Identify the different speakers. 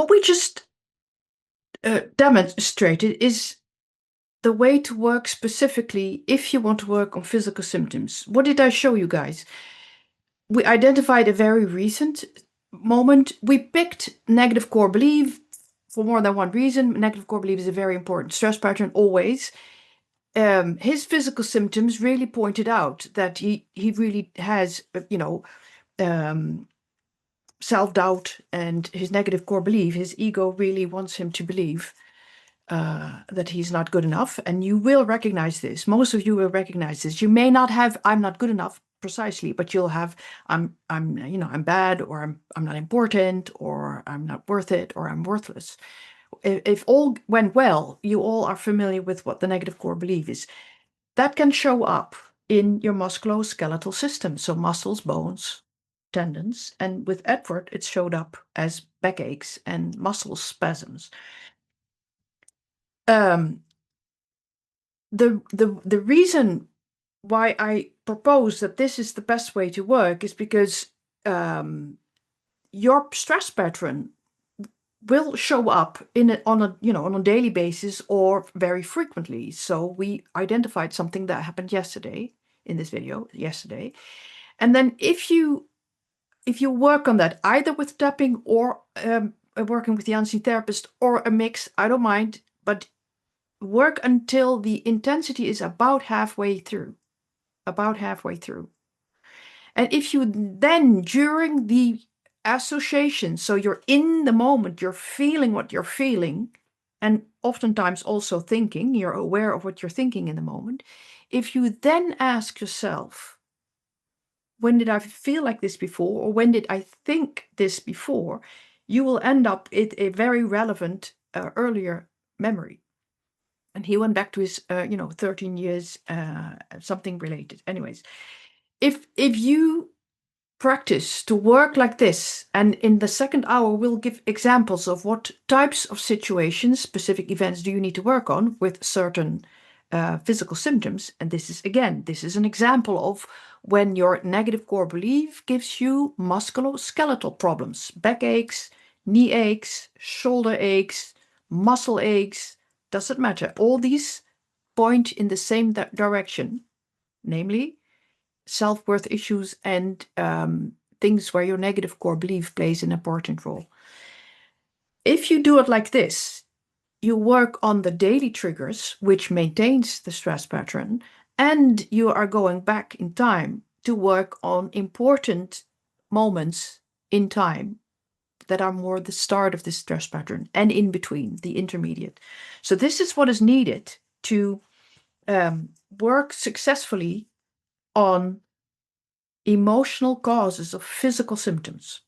Speaker 1: What we just demonstrated is the way to work specifically if you want to work on physical symptoms. What did I show you guys? We identified a very recent moment. We picked negative core belief for more than one reason. Negative core belief is a very important stress pattern always. His physical symptoms really pointed out that he really has, self-doubt, and his negative core belief, his ego really wants him to believe that he's not good enough. And you will recognize this. Most of you will recognize this. You may not have "I'm not good enough" precisely, but you'll have I'm bad, or I'm not important, or I'm not worth it, or I'm worthless. If all went well, you all are familiar with what the negative core belief is. That can show up in your musculoskeletal system, so muscles, bones, tendons, and with Edward, it showed up as backaches and muscle spasms. The reason why I propose that this is the best way to work is because your stress pattern will show up on a daily basis or very frequently. So we identified something that happened yesterday in this video yesterday, and then if you work on that either with tapping or working with the unseen therapist or a mix, I don't mind, but work until the intensity is about halfway through. And if you then, during the association, so you're in the moment, you're feeling what you're feeling, and oftentimes also thinking, you're aware of what you're thinking in the moment. If you then ask yourself, when did I feel like this before, or when did I think this before, you will end up with a very relevant earlier memory. And he went back to his 13 years, something related. Anyways, if you practice to work like this, and in the second hour we'll give examples of what types of situations, specific events do you need to work on with certain physical symptoms. And this is an example of when your negative core belief gives you musculoskeletal problems, backaches, knee aches, shoulder aches, muscle aches, doesn't matter. All these point in the same direction, namely self-worth issues and things where your negative core belief plays an important role. If you do it like this, you work on the daily triggers, which maintains the stress pattern, and you are going back in time to work on important moments in time that are more the start of the stress pattern and in between, the intermediate. So this is what is needed to work successfully on emotional causes of physical symptoms.